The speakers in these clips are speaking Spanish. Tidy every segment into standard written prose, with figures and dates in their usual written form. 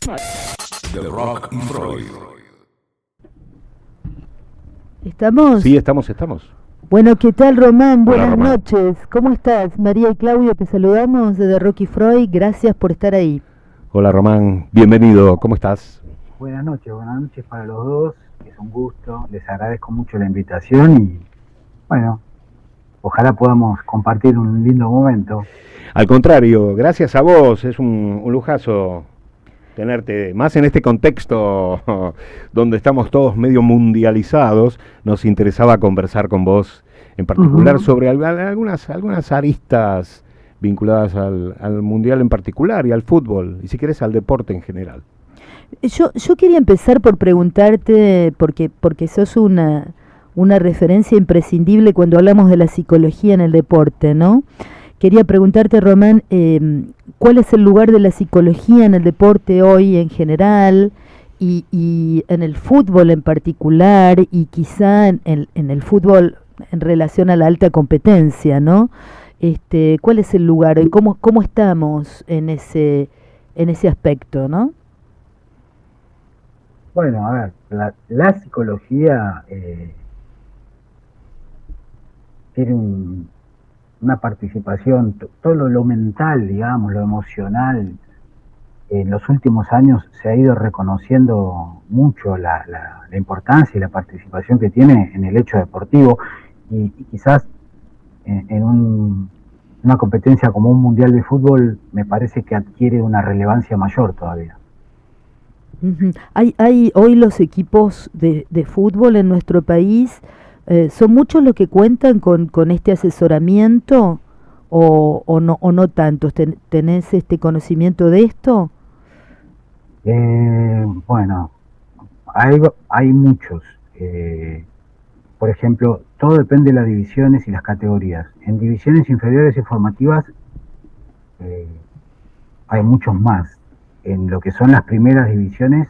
The Rock y Freud. ¿Estamos? Sí, estamos. Bueno, ¿qué tal, Román? Hola, Buenas Román. noches. ¿Cómo estás? María y Claudio, te saludamos desde Rocky Freud. Gracias por estar ahí. Hola, Román. Bienvenido. ¿Cómo estás? Buenas noches para los dos. Es un gusto, les agradezco mucho la invitación y bueno, ojalá podamos compartir un lindo momento. Al contrario, gracias a vos. Es un lujazo tenerte, más en este contexto donde estamos todos medio mundializados. Nos interesaba conversar con vos en particular sobre algunas aristas vinculadas al mundial en particular y al fútbol, y si querés al deporte en general. Yo quería empezar por preguntarte, porque sos una referencia imprescindible cuando hablamos de la psicología en el deporte, ¿no? Quería preguntarte, Román, ¿cuál es el lugar de la psicología en el deporte hoy en general y en el fútbol en particular y quizá en el fútbol en relación a la alta competencia, ¿no? ¿Cuál es el lugar y cómo estamos en ese aspecto, ¿no? Bueno, a ver, la psicología tiene una participación, todo lo mental, digamos, lo emocional. En los últimos años se ha ido reconociendo mucho la importancia y la participación que tiene en el hecho deportivo y quizás en una competencia como un mundial de fútbol me parece que adquiere una relevancia mayor todavía. Hay hoy los equipos de fútbol en nuestro país, ¿son muchos los que cuentan con este asesoramiento o no tantos? ¿Tenés conocimiento de esto? Bueno, hay muchos. Por ejemplo, todo depende de las divisiones y las categorías. En divisiones inferiores y formativas hay muchos más. En lo que son las primeras divisiones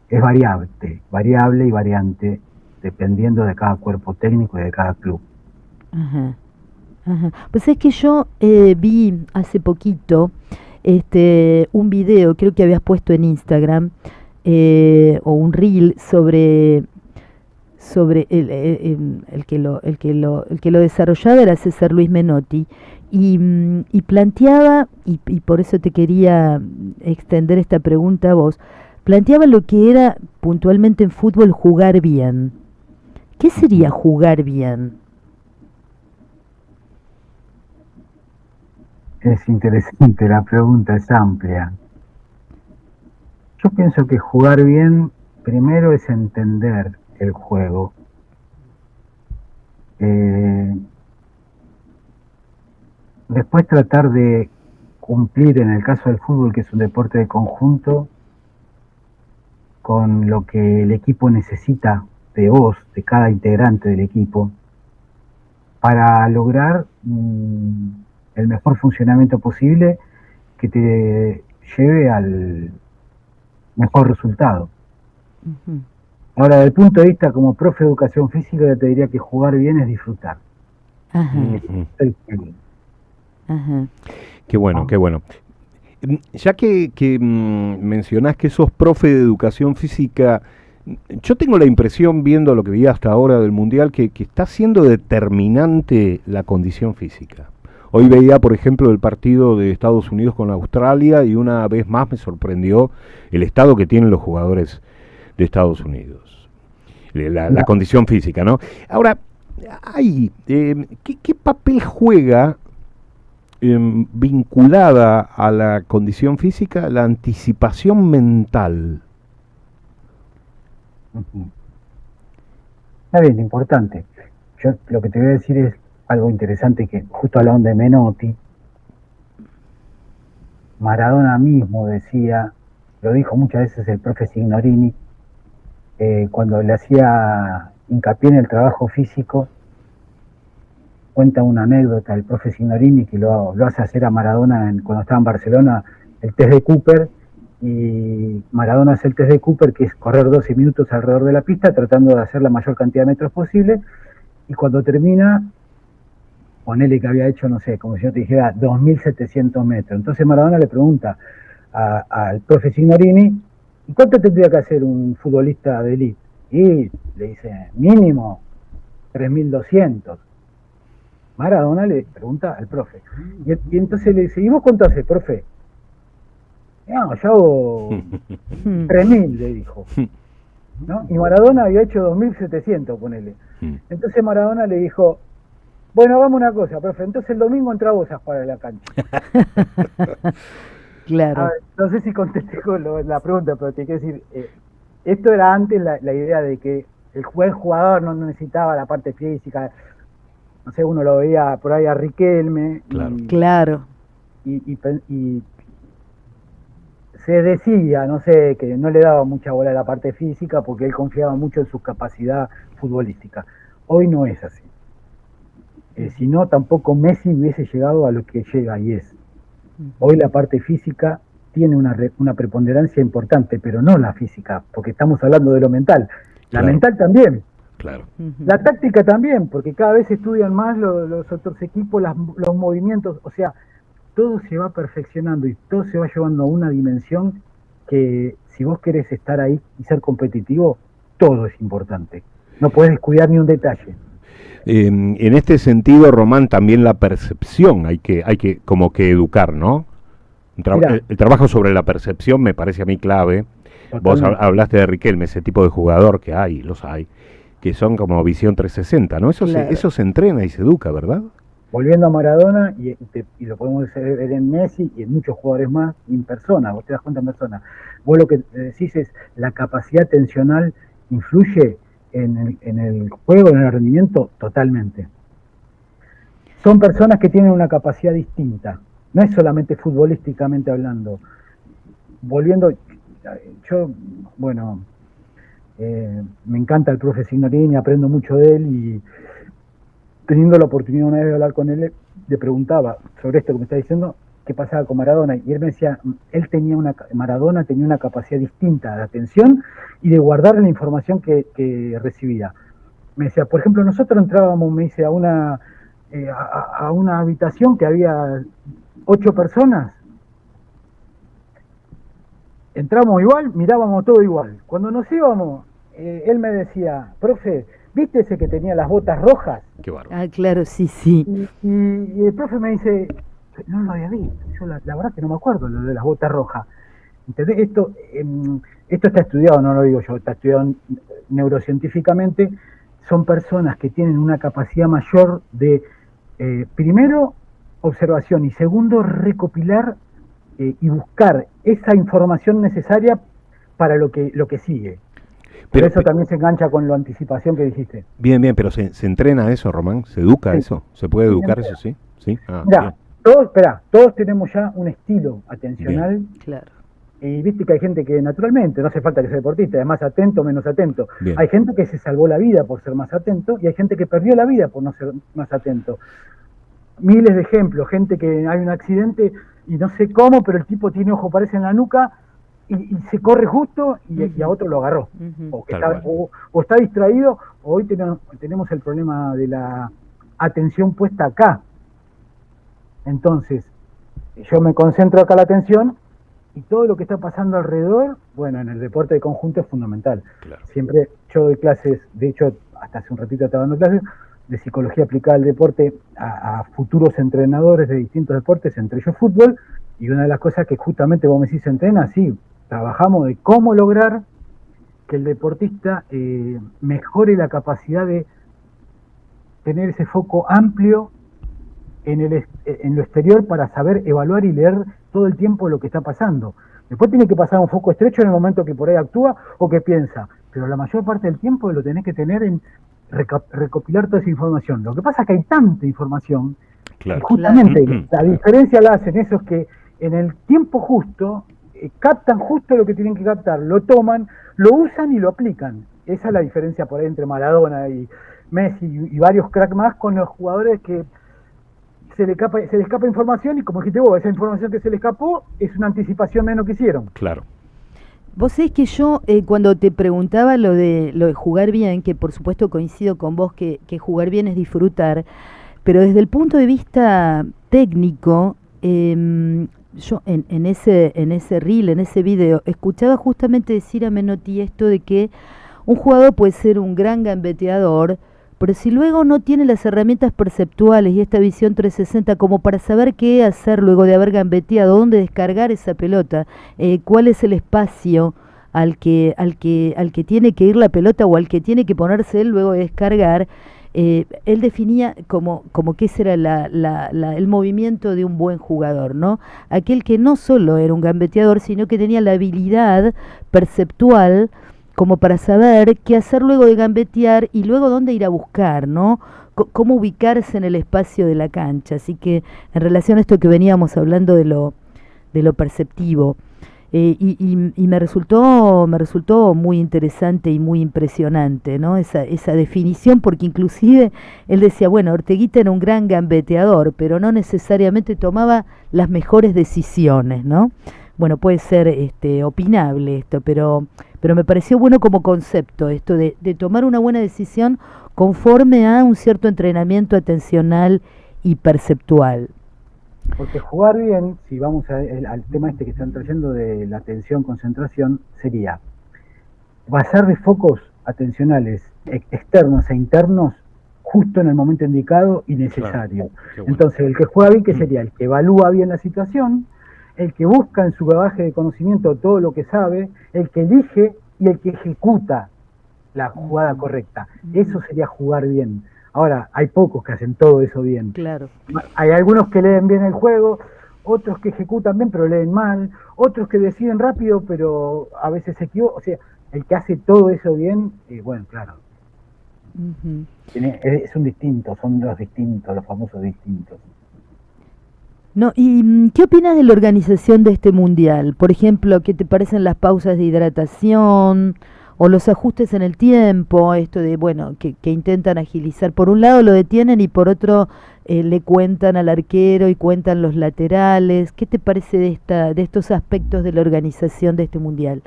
es variable y variante, dependiendo de cada cuerpo técnico y de cada club. Ajá. Pues es que yo vi hace poquito un video, creo que habías puesto en Instagram, o un reel sobre el que lo desarrollaba era César Luis Menotti y planteaba, y por eso te quería extender esta pregunta a vos, planteaba lo que era puntualmente en fútbol jugar bien. ¿Qué sería jugar bien? Es interesante, la pregunta es amplia. Yo pienso que jugar bien primero es entender el juego. Después tratar de cumplir, en el caso del fútbol, que es un deporte de conjunto, con lo que el equipo necesita de vos, de cada integrante del equipo, para lograr el mejor funcionamiento posible que te lleve al mejor resultado. Uh-huh. Ahora, desde el punto de vista como profe de educación física, yo te diría que jugar bien es disfrutar. Ajá. Ajá. Qué bueno, qué bueno. Ya que mencionás que sos profe de educación física, yo tengo la impresión, viendo lo que vi hasta ahora del Mundial, que está siendo determinante la condición física. Hoy veía, por ejemplo, el partido de Estados Unidos con Australia y una vez más me sorprendió el estado que tienen los jugadores de Estados Unidos. La condición física, ¿no? Ahora, ¿qué papel juega vinculada a la condición física la anticipación mental? Está bien, importante. Yo lo que te voy a decir es algo interesante, que justo hablaban de Menotti. Maradona mismo decía, lo dijo muchas veces el profe Signorini, cuando le hacía hincapié en el trabajo físico, cuenta una anécdota el profe Signorini que lo hace hacer a Maradona cuando estaba en Barcelona, el test de Cooper, y Maradona hace el test de Cooper, que es correr 12 minutos alrededor de la pista tratando de hacer la mayor cantidad de metros posible, y cuando termina, ponele que había hecho, no sé, como si yo te dijera 2.700 metros. Entonces Maradona le pregunta, al profe Signorini, ¿y cuánto tendría que hacer un futbolista de élite? Y le dice, mínimo 3.200. Maradona le pregunta al profe. Y entonces le dice, ¿y vos cuánto haces, profe? No, yo hago 3.000, le dijo. ¿No? Y Maradona había hecho 2.700, ponele. Entonces Maradona le dijo, bueno, hagamos una cosa, profe, entonces el domingo entra vos a jugar a la cancha. Claro. A ver, no sé si contesté con la pregunta, pero te quiero decir, esto era antes la idea de que el jugador no necesitaba la parte física. No sé, uno lo veía por ahí a Riquelme. Claro. Claro. Y se decía, no sé, que no le daba mucha bola a la parte física porque él confiaba mucho en su capacidad futbolística. Hoy no es así. Si no, tampoco Messi hubiese llegado a lo que llega y es. Hoy la parte física tiene una preponderancia importante, pero no la física, porque estamos hablando de lo mental. La mental también. Claro. La táctica también, porque cada vez estudian más los otros equipos, los movimientos, o sea, todo se va perfeccionando y todo se va llevando a una dimensión que si vos querés estar ahí y ser competitivo, todo es importante. No podés descuidar ni un detalle. En este sentido, Román, también la percepción hay que como que educar, ¿no? El trabajo sobre la percepción me parece a mí clave. Totalmente. Vos hablaste de Riquelme, ese tipo de jugador que los hay, que son como visión 360, ¿no? Eso, claro. Eso se entrena y se educa, ¿verdad? Volviendo a Maradona, y lo podemos ver en Messi y en muchos jugadores más, en persona, vos te das cuenta en persona. Vos lo que decís es, la capacidad atencional influye en el juego, en el rendimiento, totalmente. Son personas que tienen una capacidad distinta, no es solamente futbolísticamente hablando. Volviendo, yo, bueno, me encanta el profe Signorini, aprendo mucho de él y teniendo la oportunidad una vez de hablar con él, le preguntaba sobre esto que me está diciendo, qué pasaba con Maradona, y él me decía, Maradona tenía una capacidad distinta de atención y de guardar la información que recibía. Me decía, por ejemplo, nosotros entrábamos, me dice, a una habitación que había 8 personas, entramos igual, mirábamos todo igual. Cuando nos íbamos, él me decía, profe, ¿viste ese que tenía las botas rojas? Qué bárbaro. Ah, claro, sí. Y el profe me dice, no lo había visto. Yo la verdad que no me acuerdo lo de las botas rojas. ¿Entendés? Esto está estudiado, no lo digo yo, está estudiado neurocientíficamente. Son personas que tienen una capacidad mayor de, primero, observación y segundo, recopilar y buscar esa información necesaria para lo que sigue. Pero eso también se engancha con la anticipación que dijiste. Bien, pero ¿se entrena eso, Román? ¿Se educa eso? ¿Se puede educar eso, sí? ¿Sí? Mirá, todos tenemos ya un estilo atencional. Bien. Claro. Y viste que hay gente que naturalmente, no hace falta que sea deportista, es más atento o menos atento. Bien. Hay gente que se salvó la vida por ser más atento y hay gente que perdió la vida por no ser más atento. Miles de ejemplos, gente que hay un accidente y no sé cómo, pero el tipo tiene ojo, parece en la nuca, y se corre justo y a otro lo agarró. O está distraído, o hoy tenemos el problema de la atención puesta acá. Entonces, yo me concentro acá la atención y todo lo que está pasando alrededor, bueno, en el deporte de conjunto es fundamental. Claro. Siempre yo doy clases, de hecho, hasta hace un ratito estaba dando clases de psicología aplicada al deporte a futuros entrenadores de distintos deportes, entre ellos fútbol, y una de las cosas que justamente vos me decís se entrena, sí, trabajamos de cómo lograr que el deportista mejore la capacidad de tener ese foco amplio en lo exterior para saber evaluar y leer todo el tiempo lo que está pasando. Después tiene que pasar un foco estrecho en el momento que por ahí actúa o que piensa, pero la mayor parte del tiempo lo tenés que tener en recopilar toda esa información. Lo que pasa es que hay tanta información, claro, que justamente la diferencia la hacen esos que en el tiempo justo captan justo lo que tienen que captar, lo toman, lo usan y lo aplican. Esa es la diferencia por ahí entre Maradona y Messi y varios cracks más con los jugadores que se le escapa información y como dijiste vos, esa información que se le escapó es una anticipación menos que hicieron. Claro. Vos sabés que yo cuando te preguntaba lo de jugar bien, que por supuesto coincido con vos que jugar bien es disfrutar, pero desde el punto de vista técnico, yo en ese reel, en ese video, escuchaba justamente decir a Menotti esto de que un jugador puede ser un gran gambeteador, pero si luego no tiene las herramientas perceptuales y esta visión 360 como para saber qué hacer luego de haber gambeteado, dónde descargar esa pelota, cuál es el espacio al que tiene que ir la pelota o al que tiene que ponerse él luego de descargar, él definía como que ese era el movimiento de un buen jugador, ¿no? Aquel que no solo era un gambeteador, sino que tenía la habilidad perceptual como para saber qué hacer luego de gambetear y luego dónde ir a buscar, ¿no? Cómo ubicarse en el espacio de la cancha. Así que en relación a esto que veníamos hablando de lo perceptivo, y me resultó muy interesante y muy impresionante, ¿no? Esa definición, porque inclusive él decía, bueno, Orteguita era un gran gambeteador, pero no necesariamente tomaba las mejores decisiones, ¿no? Bueno, puede ser opinable esto, pero me pareció bueno como concepto esto de tomar una buena decisión conforme a un cierto entrenamiento atencional y perceptual. Porque jugar bien, si vamos al tema que están trayendo de la atención, concentración, sería basar de focos atencionales externos e internos justo en el momento indicado y necesario. Claro, bueno. Entonces, el que juega bien, ¿qué sería? El que evalúa bien la situación, el que busca en su bagaje de conocimiento todo lo que sabe, el que elige y el que ejecuta la jugada correcta. Eso sería jugar bien. Ahora, hay pocos que hacen todo eso bien. Claro. Hay algunos que leen bien el juego, otros que ejecutan bien pero leen mal, otros que deciden rápido pero a veces se equivocan. O sea, el que hace todo eso bien, bueno, claro. Uh-huh. Es un distinto, son los distintos, los famosos distintos. No, ¿y qué opinas de la organización de este mundial? Por ejemplo, ¿qué te parecen las pausas de hidratación o los ajustes en el tiempo? Esto de, bueno, que intentan agilizar. Por un lado lo detienen y por otro le cuentan al arquero y cuentan los laterales. ¿Qué te parece de estos aspectos de la organización de este mundial?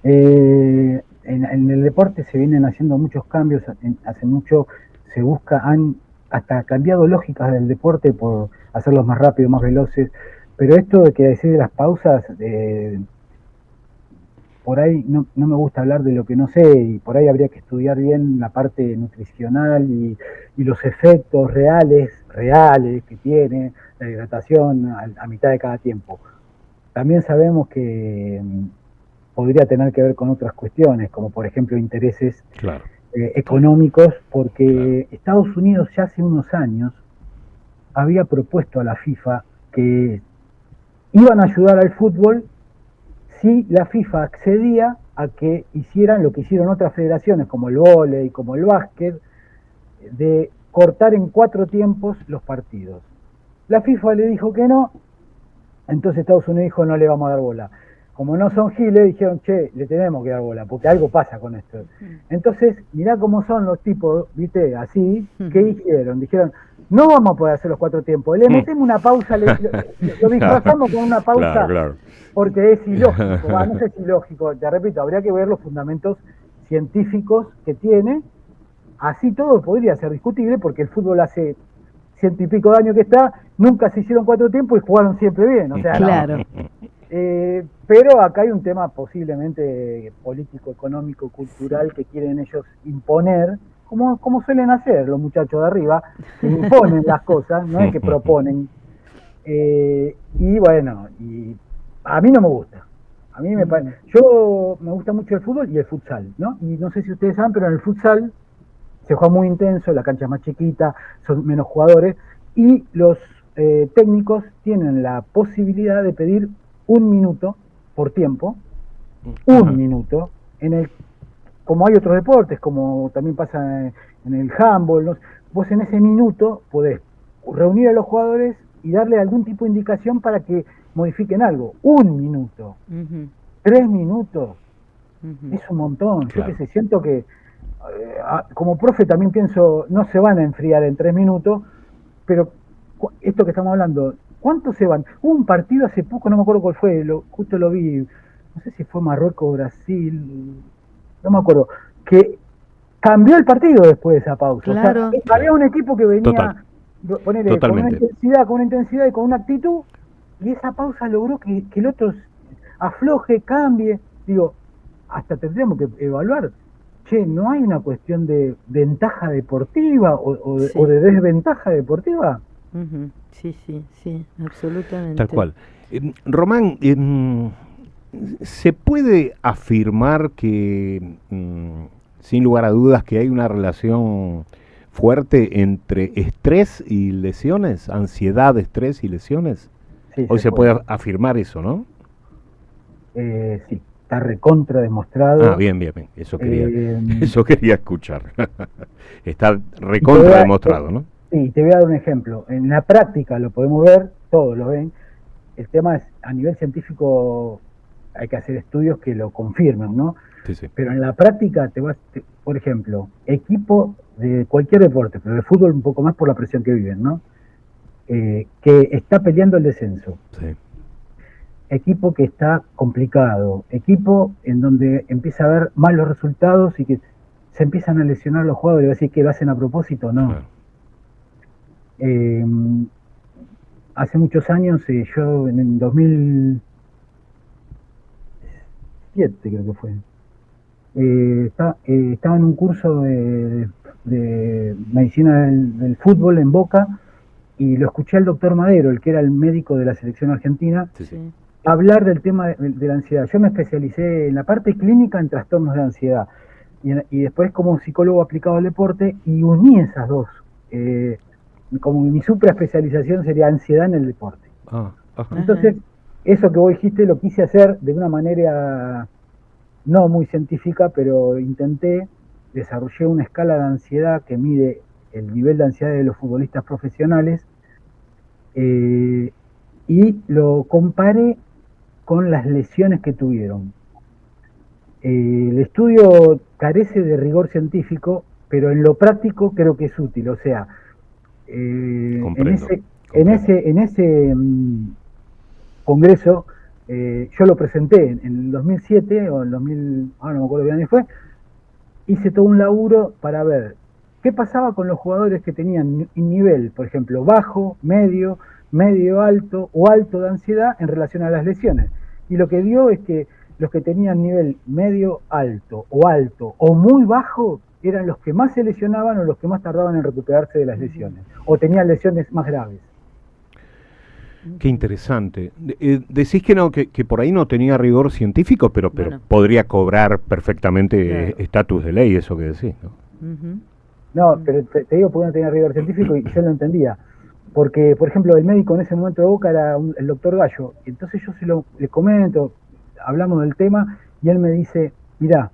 En el deporte se vienen haciendo muchos cambios. Hace mucho se han hasta cambiado lógicas del deporte por hacerlos más rápidos, más veloces, pero esto de que decir de las pausas, por ahí no me gusta hablar de lo que no sé, y por ahí habría que estudiar bien la parte nutricional y los efectos reales que tiene la hidratación a mitad de cada tiempo. También sabemos que podría tener que ver con otras cuestiones, como por ejemplo intereses económicos, porque Estados Unidos ya hace unos años había propuesto a la FIFA que iban a ayudar al fútbol si la FIFA accedía a que hicieran lo que hicieron otras federaciones como el vóley, como el básquet, de cortar en 4 tiempos los partidos. La FIFA le dijo que no, entonces Estados Unidos dijo no le vamos a dar bola. Como no son giles, dijeron, che, le tenemos que dar bola, porque algo pasa con esto. Entonces, mirá cómo son los tipos, viste, así, ¿qué hicieron? Dijeron, no vamos a poder hacer los 4 tiempos, le metemos una pausa, lo disfrazamos con una pausa, porque es ilógico, no sé si es ilógico, te repito, habría que ver los fundamentos científicos que tiene, así todo podría ser discutible, porque el fútbol hace 100 y pico de años que está, nunca se hicieron 4 tiempos y jugaron siempre bien, o sea, claro. Pero acá hay un tema posiblemente político, económico, cultural que quieren ellos imponer, como suelen hacer los muchachos de arriba, que imponen las cosas, no es que proponen. Y bueno, y a mí no me gusta. A mí me gusta mucho el fútbol y el futsal, ¿no? Y no sé si ustedes saben, pero en el futsal se juega muy intenso, la cancha es más chiquita, son menos jugadores, y los técnicos tienen la posibilidad de pedir 1 minuto por tiempo, 1 minuto, como hay otros deportes, como también pasa en el handball, ¿no? Vos en ese minuto podés reunir a los jugadores y darle algún tipo de indicación para que modifiquen algo. 1 minuto, 3 minutos, es un montón. Claro. Yo que sé, siento que como profe también pienso, no se van a enfriar en 3 minutos, pero esto que estamos hablando, ¿cuántos se van? Hubo un partido hace poco, no me acuerdo cuál fue, justo lo vi, no sé si fue Marruecos o Brasil, no me acuerdo, que cambió el partido después de esa pausa. Claro. O sea, había un equipo que venía Ponele, Totalmente. con una intensidad y con una actitud, y esa pausa logró que el otro afloje, cambie. Digo, hasta tendríamos que evaluar, che, ¿no hay una cuestión de ventaja deportiva Sí. o de desventaja deportiva? Ujú. Sí, sí, sí, absolutamente. Tal cual. Román, ¿se puede afirmar que, sin lugar a dudas, que hay una relación fuerte entre estrés y lesiones? ¿Ansiedad, estrés y lesiones? Sí, Hoy se puede afirmar eso, ¿no? Sí, está recontra demostrado. Ah, bien, bien, bien. Eso quería, Eh, eso quería escuchar. Está y te voy recontra a- demostrado, ¿no? Sí, te voy a dar un ejemplo. En la práctica lo podemos ver, todos lo ven. El tema es, a nivel científico, hay que hacer estudios que lo confirmen, ¿no? Sí, sí. Pero en la práctica por ejemplo, equipo de cualquier deporte, pero de fútbol un poco más por la presión que viven, ¿no? Que está peleando el descenso. Sí. Equipo que está complicado, equipo en donde empieza a haber malos resultados y que se empiezan a lesionar los jugadores, así que lo hacen a propósito, no. Claro. Hace muchos años, yo en 2007 creo que fue, estaba en un curso de medicina del fútbol en Boca y lo escuché al doctor Madero, el que era el médico de la selección argentina, Sí, sí. Sí. hablar del tema de la ansiedad. Yo me especialicé en la parte clínica en trastornos de ansiedad y después como psicólogo aplicado al deporte y uní esas dos. Como mi supra especialización sería ansiedad en el deporte. Ah, ajá. Entonces, eso que vos dijiste lo quise hacer de una manera no muy científica, pero desarrollé una escala de ansiedad que mide el nivel de ansiedad de los futbolistas profesionales y lo comparé con las lesiones que tuvieron. El estudio carece de rigor científico, pero en lo práctico creo que es útil. O sea, Comprendo. en ese congreso, yo lo presenté en el 2007 o en el 2000, ahora no me acuerdo qué año fue, hice todo un laburo para ver qué pasaba con los jugadores que tenían un nivel, por ejemplo, bajo, medio, medio alto o alto de ansiedad en relación a las lesiones. Y lo que dio es que los que tenían nivel medio alto o muy bajo eran los que más se lesionaban o los que más tardaban en recuperarse de las lesiones, o tenían lesiones más graves. Qué interesante. Decís que no, que por ahí no tenía rigor científico, pero Bueno. podría cobrar perfectamente Claro. estatus de ley, eso que decís, ¿no? Ujú. No, pero te digo porque no tenía rigor científico y yo lo entendía. Porque, por ejemplo, el médico en ese momento de Boca era el doctor Gallo. Y entonces yo le comento, hablamos del tema y él me dice, mirá,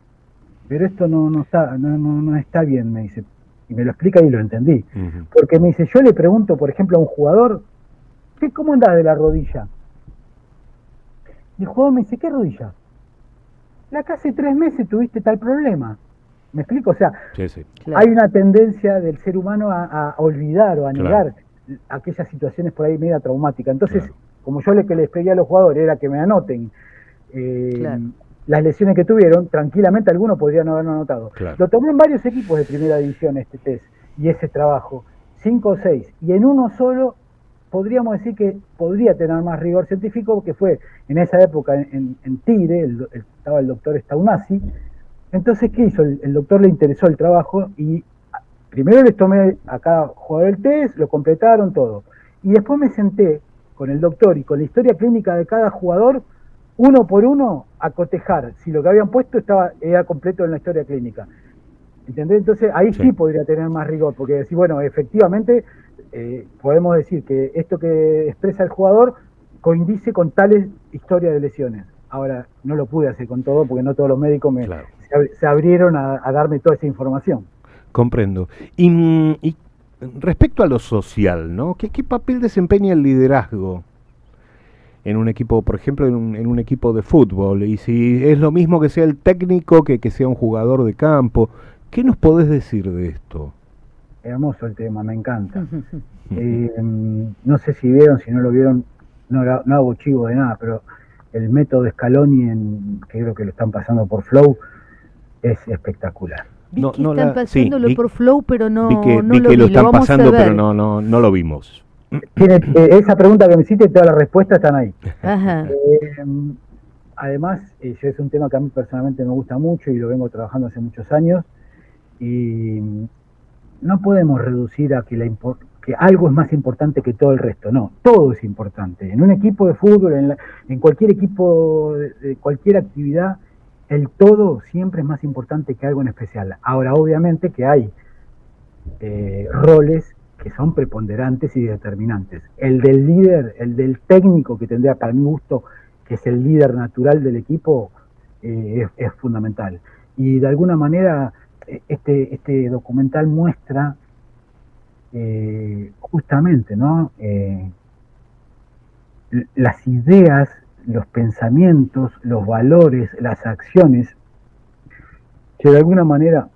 pero esto no está bien, me dice. Y me lo explica y lo entendí. Ujú. Porque me dice, yo le pregunto, por ejemplo, a un jugador, ¿cómo andás de la rodilla? Y el jugador me dice, ¿qué rodilla? La que hace 3 meses tuviste tal problema. ¿Me explico? O sea, Sí, sí. Claro. hay una tendencia del ser humano a olvidar o a Claro. negar aquellas situaciones por ahí media traumáticas. Entonces, Claro. como yo que les pedía a los jugadores era que me anoten Claro. las lesiones que tuvieron, tranquilamente algunos podrían no haberlo anotado. Claro. Lo tomé en varios equipos de primera división este test y ese trabajo, 5 o 6, y en uno solo podríamos decir que podría tener más rigor científico, que fue en esa época en Tigre, estaba el doctor Staunasi. Entonces, ¿qué hizo? El doctor le interesó el trabajo y primero les tomé a cada jugador el test, lo completaron todo. Y después me senté con el doctor y con la historia clínica de cada jugador, uno por uno, a cotejar si lo que habían puesto era completo en la historia clínica. ¿Entendés? Entonces ahí sí podría tener más rigor, porque decir, bueno, efectivamente podemos decir que esto que expresa el jugador coincide con tales historias de lesiones. Ahora, no lo pude hacer con todo, porque no todos los médicos Claro. se abrieron a darme toda esa información. Comprendo. Y respecto a lo social, ¿no? ¿Qué papel desempeña el liderazgo en un equipo, por ejemplo, en un equipo de fútbol? Y si es lo mismo que sea el técnico que sea un jugador de campo, ¿qué nos podés decir de esto? Hermoso el tema, me encanta. No sé si vieron, si no lo vieron, no hago chivo de nada, pero el método Scaloni, que creo que lo están pasando por Flow, es espectacular. Vi No, que no están la- pasándolo vi- por Flow, pero no, vi que, no vi lo que vi, lo están vamos a pasando, ver. pero no lo vimos. Esa pregunta que me hiciste, todas las respuestas están ahí. Ajá. Además, yo es un tema que a mí personalmente me gusta mucho y lo vengo trabajando hace muchos años. Y no podemos reducir a que algo es más importante que todo el resto. No, todo es importante. En un equipo de fútbol, en cualquier equipo, de cualquier actividad, el todo siempre es más importante que algo en especial. Ahora, obviamente que hay roles que son preponderantes y determinantes. El del líder, el del técnico, que tendría para mi gusto, que es el líder natural del equipo, es fundamental. Y de alguna manera este documental muestra justamente, ¿no? Las ideas, los pensamientos, los valores, las acciones que de alguna manera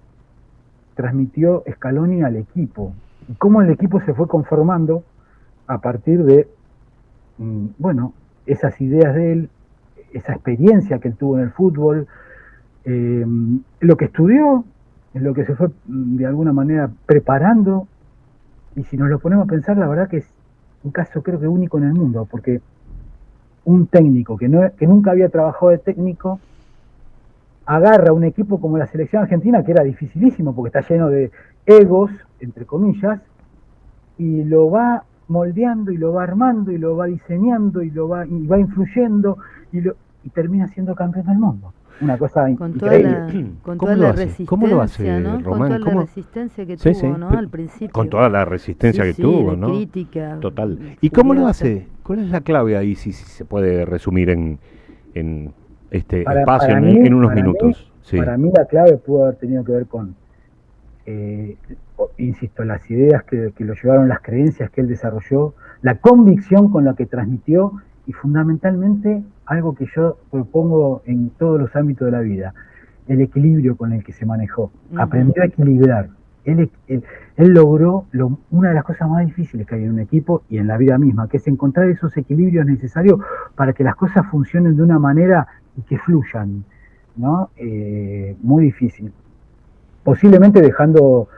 transmitió Scaloni al equipo, y cómo el equipo se fue conformando a partir de, bueno, esas ideas de él, esa experiencia que él tuvo en el fútbol, lo que estudió, lo que se fue de alguna manera preparando. Y si nos lo ponemos a pensar, la verdad que es un caso creo que único en el mundo, porque un técnico que nunca había trabajado de técnico agarra un equipo como la selección argentina, que era dificilísimo porque está lleno de egos, entre comillas, y lo va moldeando y lo va armando y lo va diseñando y va influyendo y termina siendo campeón del mundo. Una cosa increíble. Con ¿Cómo toda lo la hace? resistencia, ¿Cómo lo hace, ¿no? Román? Con toda ¿Cómo? la resistencia que Sí, tuvo, sí, ¿no? pero Al principio. con toda la resistencia que tuvo, de ¿no? crítica. Total. ¿Y cómo lo furiosa. hace? ¿Cuál es la clave ahí, si se puede resumir en este Para espacio, mí, en unos para mí, minutos? Sí. Para mí la clave pudo haber tenido que ver con, insisto, las ideas que lo llevaron, las creencias que él desarrolló, la convicción con la que transmitió y fundamentalmente algo que yo propongo en todos los ámbitos de la vida, el equilibrio con el que se manejó. Aprendió a equilibrar. Él logró una de las cosas más difíciles que hay en un equipo y en la vida misma, que es encontrar esos equilibrios necesarios para que las cosas funcionen de una manera y que fluyan, ¿no? Muy difícil. Posiblemente dejando,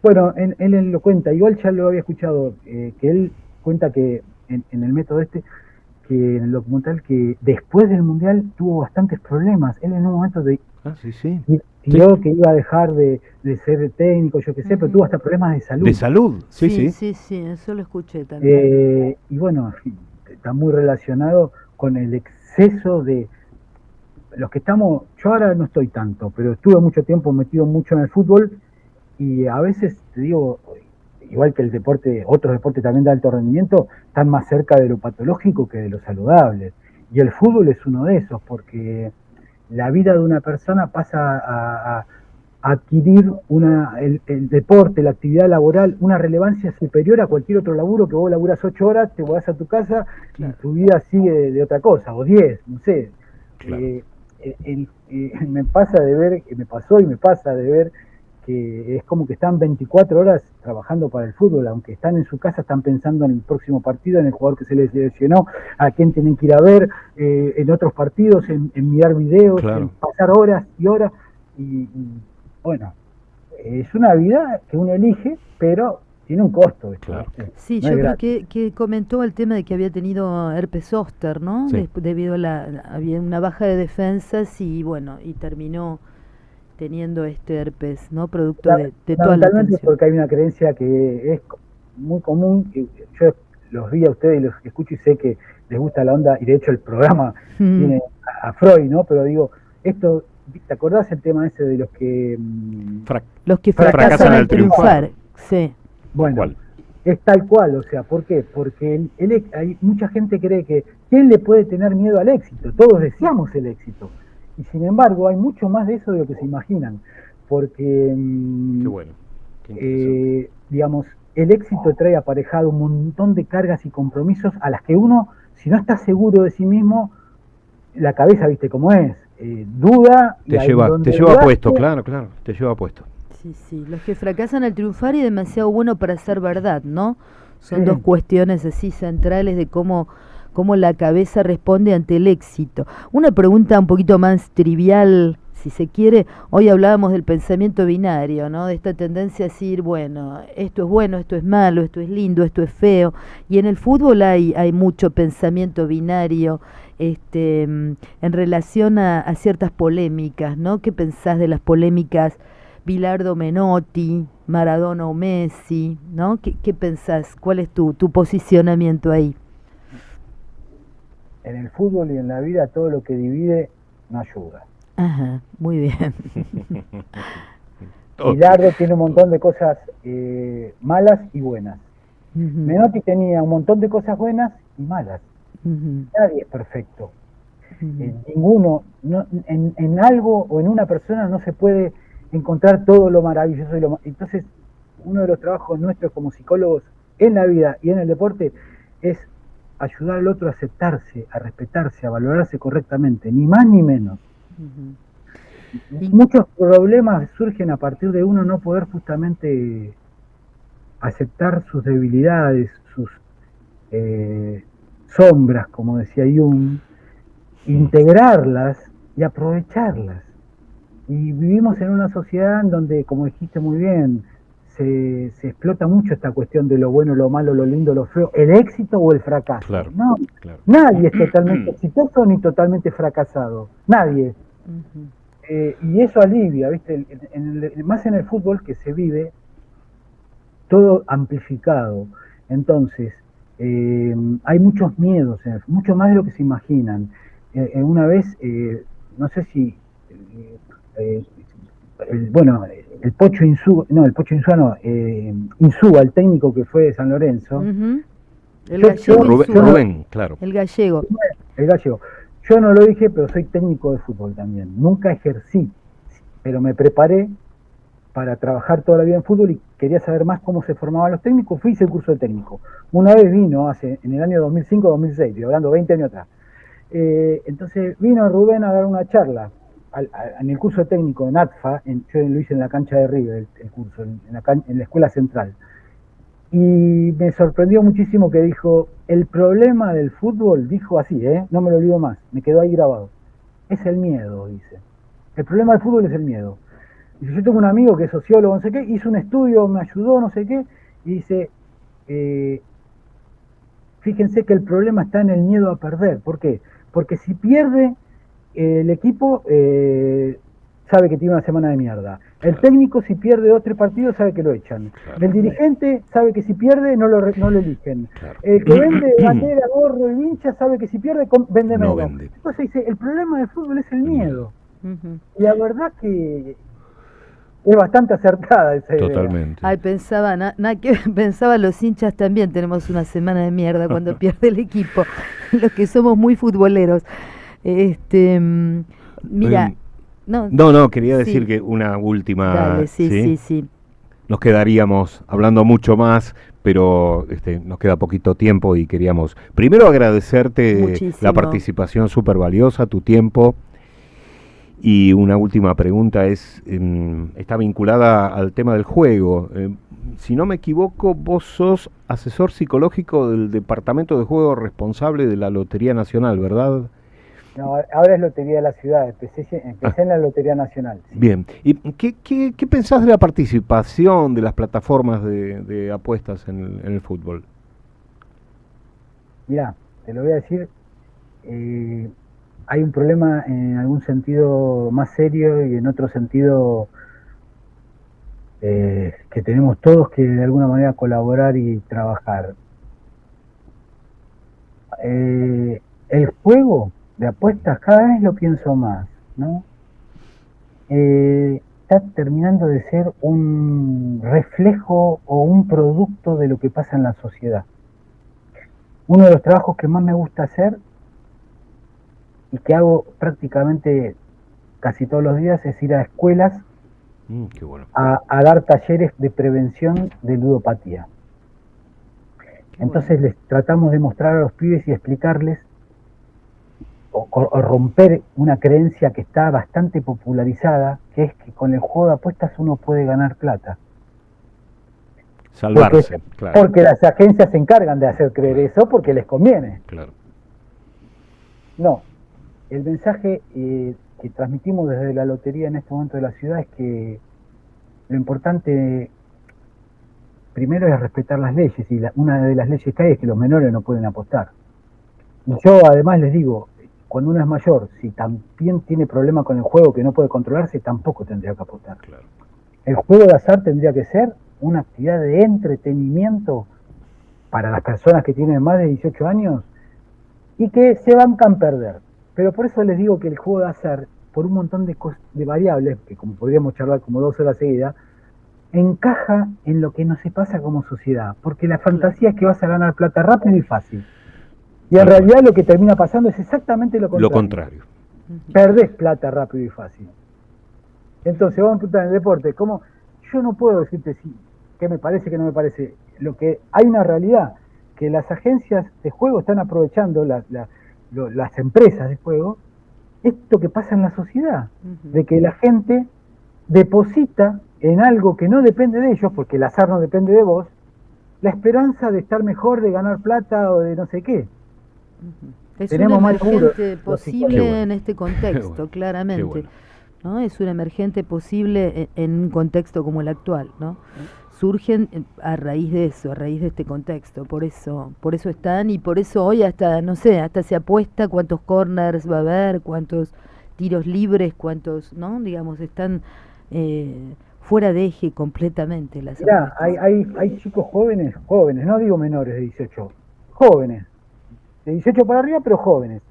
bueno, él lo cuenta, igual ya lo había escuchado, que él cuenta que en el método que en el documental, que después del Mundial tuvo bastantes problemas. Él en un momento pidió que iba a dejar de ser técnico, yo qué sé, pero tuvo hasta problemas de salud. ¿De salud? Sí. Sí, eso lo escuché también. Y bueno, está muy relacionado con el exceso de los que estamos. Yo ahora no estoy tanto, pero estuve mucho tiempo metido mucho en el fútbol y a veces, te digo, igual que el deporte, otros deportes también de alto rendimiento, están más cerca de lo patológico que de lo saludable. Y el fútbol es uno de esos, porque la vida de una persona pasa a adquirir el deporte, la actividad laboral, una relevancia superior a cualquier otro laburo, que vos laburás 8 horas, te vas a tu casa y tu vida sigue de otra cosa, o 10, no sé. Claro. Me pasa de ver que es como que están 24 horas trabajando para el fútbol, aunque están en su casa, están pensando en el próximo partido, en el jugador que se les lesionó, a quién tienen que ir a ver, en otros partidos, en mirar videos, claro, en pasar horas y horas, y bueno, es una vida que uno elige, pero tiene un costo. Claro. Sí, no yo creo gratis. que comentó el tema de que había tenido herpes zóster, ¿no? Sí. Debido a había una baja de defensas y bueno, y terminó teniendo este herpes, ¿no? Producto de toda la Fundamentalmente tensión. porque hay una creencia que es muy común, que yo los vi a ustedes y los escucho y sé que les gusta la onda, y de hecho el programa viene a Freud, ¿no? Pero digo, esto, ¿te acordás el tema ese de los que los que fracasan al triunfar? Sí. Bueno, ¿Cuál? es tal cual, o sea, ¿por qué? Porque hay mucha gente cree que ¿quién le puede tener miedo al éxito? Todos deseamos el éxito. Y sin embargo, hay mucho más de eso de lo que se imaginan. Porque, Qué bueno. Qué interesante. digamos, el éxito trae aparejado un montón de cargas y compromisos a las que uno, si no está seguro de sí mismo, la cabeza, viste cómo es, duda. Te lleva puesto, claro, te lleva puesto. Sí, los que fracasan al triunfar y demasiado bueno para ser verdad, ¿no? Son Sí. dos cuestiones así centrales de cómo la cabeza responde ante el éxito. Una pregunta un poquito más trivial, si se quiere, hoy hablábamos del pensamiento binario, ¿no? De esta tendencia a decir, bueno, esto es malo, esto es lindo, esto es feo, y en el fútbol hay mucho pensamiento binario, en relación a ciertas polémicas, ¿no? ¿Qué pensás de las polémicas Bilardo Menotti, Maradona o Messi, ¿no? ¿Qué pensás? ¿Cuál es tu posicionamiento ahí? En el fútbol y en la vida todo lo que divide no ayuda. Ajá, muy bien. Bilardo tiene un montón de cosas malas y buenas. Menotti tenía un montón de cosas buenas y malas. Nadie es perfecto. Ninguno, en algo o en una persona no se puede encontrar todo lo maravilloso entonces uno de los trabajos nuestros como psicólogos en la vida y en el deporte es ayudar al otro a aceptarse, a respetarse, a valorarse correctamente, ni más ni menos. Muchos problemas surgen a partir de uno no poder justamente aceptar sus debilidades, sus sombras, como decía Jung, integrarlas y aprovecharlas. Y vivimos en una sociedad en donde, como dijiste muy bien, se explota mucho esta cuestión de lo bueno, lo malo, lo lindo, lo feo, el éxito o el fracaso. Claro, no, claro. Nadie es totalmente exitoso ni totalmente fracasado. Nadie. Y eso alivia, ¿viste? Más en el fútbol que se vive todo amplificado. Entonces, hay muchos miedos, mucho más de lo que se imaginan. Una vez, no sé si... el Pocho Insúa, Insúa, el técnico que fue de San Lorenzo. El gallego Rubén, claro. El gallego. El gallego. Yo no lo dije, pero soy técnico de fútbol también. Nunca ejercí, pero me preparé para trabajar toda la vida en fútbol y quería saber más cómo se formaban los técnicos. Fui hice el curso de técnico. Una vez vino, en el año 2005-2006, estoy hablando 20 años atrás. Entonces vino Rubén a dar una charla en el curso de técnico en ATFA, yo lo hice en la cancha de River, el curso, en la escuela central. Y me sorprendió muchísimo que dijo, el problema del fútbol, dijo así, no me lo olvido más, me quedó ahí grabado, es el miedo, dice. El problema del fútbol es el miedo. Dice, yo tengo un amigo que es sociólogo, no sé qué, hizo un estudio, me ayudó, no sé qué, y dice, fíjense que el problema está en el miedo a perder. ¿Por qué? Porque si pierde el equipo, sabe que tiene una semana de mierda. El técnico, si pierde 2 o 3 partidos, sabe que lo echan. El dirigente sabe que si pierde, no lo eligen. El que vende bandera, gorro y vincha, sabe que si pierde, vende menos. Entonces dice, el problema del fútbol es el miedo. Y la verdad que es bastante acertada esa idea. Totalmente. Ay, pensaba los hinchas también, tenemos una semana de mierda cuando pierde el equipo, los que somos muy futboleros. Mira... No, quería decir que una última... Dale, sí. Nos quedaríamos hablando mucho más, pero nos queda poquito tiempo y queríamos primero agradecerte muchísimo la participación súper valiosa, tu tiempo. Y una última pregunta está vinculada al tema del juego. Si no me equivoco, vos sos asesor psicológico del Departamento de Juego responsable de la Lotería Nacional, ¿verdad? No, ahora es Lotería de la Ciudad, empecé en la Lotería Nacional. Sí. Bien, ¿y qué pensás de la participación de las plataformas de apuestas en el fútbol? Mirá, te lo voy a decir, hay un problema en algún sentido más serio y en otro sentido que tenemos todos que de alguna manera colaborar y trabajar. El juego de apuestas cada vez lo pienso más, ¿no? Está terminando de ser un reflejo o un producto de lo que pasa en la sociedad. Uno de los trabajos que más me gusta hacer y que hago prácticamente casi todos los días es ir a escuelas qué bueno. a dar talleres de prevención de ludopatía. Entonces les tratamos de mostrar a los pibes y explicarles o romper una creencia que está bastante popularizada, que es que con el juego de apuestas uno puede ganar plata. Salvarse, claro. Porque las agencias se encargan de hacer creer eso porque les conviene. Claro. No, el mensaje que que transmitimos desde la lotería en este momento de la ciudad es que lo importante primero es respetar las leyes, y una de las leyes que hay es que los menores no pueden apostar. Y yo además les digo, cuando uno es mayor, si también tiene problema con el juego que no puede controlarse, tampoco tendría que apostar. Claro. El juego de azar tendría que ser una actividad de entretenimiento para las personas que tienen más de 18 años y que se bancan perder. Pero por eso les digo que el juego de azar, por un montón de variables, que como podríamos charlar como 2 horas seguidas, encaja en lo que nos pasa como sociedad, porque la fantasía es que vas a ganar plata rápido y fácil. Y en realidad lo que termina pasando es exactamente lo contrario. Lo contrario. Perdés plata rápido y fácil. Entonces, vamos a preguntar en el deporte, ¿cómo? Yo no puedo decirte si qué me parece, qué no me parece. Lo que hay una realidad, que las agencias de juego están aprovechando, las empresas de juego, esto que pasa en la sociedad, de que la gente deposita en algo que no depende de ellos, porque el azar no depende de vos, la esperanza de estar mejor, de ganar plata o de no sé qué. Es Tenemos un más laburo, emergente los posible psicólogos. en este contexto, Qué bueno, claramente. qué bueno. ¿No? Es un emergente posible en un contexto como el actual, ¿no? Surgen a raíz de eso, a raíz de este contexto, por eso están, y por eso hoy hasta, no sé, hasta se apuesta cuántos corners va a haber, cuántos tiros libres, cuántos, ¿no? Digamos, están fuera de eje completamente las Mirá, apuestas. hay chicos jóvenes, no digo menores de 18, jóvenes, de 18 para arriba, pero jóvenes,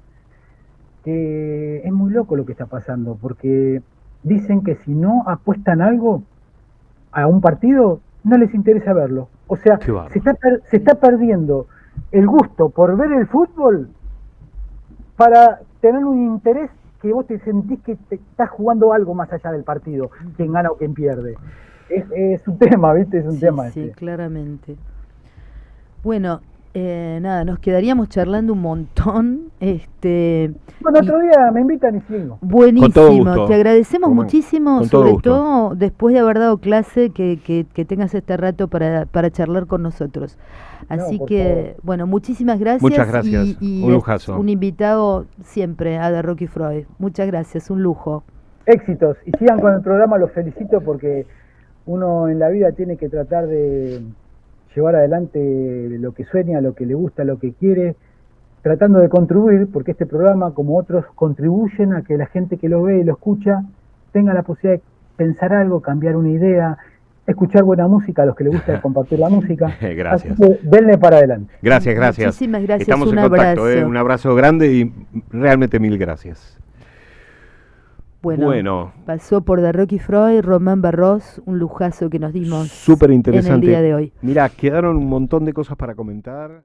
que es muy loco lo que está pasando, porque dicen que si no apuestan algo a un partido, no les interesa verlo. O sea, Qué bárbaro. se está perdiendo el gusto por ver el fútbol para tener un interés que vos te sentís que te estás jugando algo más allá del partido, quien gana o quien pierde. Es un tema, ¿viste? Es un tema. Sí, claramente. Bueno, nada, nos quedaríamos charlando un montón. Bueno, otro día me invitan y sigo. Buenísimo, Con todo gusto, te agradecemos Román, muchísimo, con todo sobre gusto. todo después de haber dado clase, que tengas este rato para charlar con nosotros. Así por que, favor. bueno, muchísimas gracias. Muchas gracias, Y un es lujazo. un invitado siempre a The Rocky Freud. Muchas gracias, un lujo. Éxitos. Y sigan con el programa, los felicito porque uno en la vida tiene que tratar de llevar adelante lo que sueña, lo que le gusta, lo que quiere, tratando de contribuir, porque este programa, como otros, contribuyen a que la gente que lo ve y lo escucha tenga la posibilidad de pensar algo, cambiar una idea, escuchar buena música a los que les gusta compartir la música. Gracias. Así que denle para adelante. Gracias, gracias. Muchísimas gracias, Estamos un en contacto, abrazo. un abrazo grande y realmente mil gracias. Bueno, pasó por The Rocky Freud, Román Barros, un lujazo que nos dimos Súper en el interesante. día de hoy. Mirá, quedaron un montón de cosas para comentar.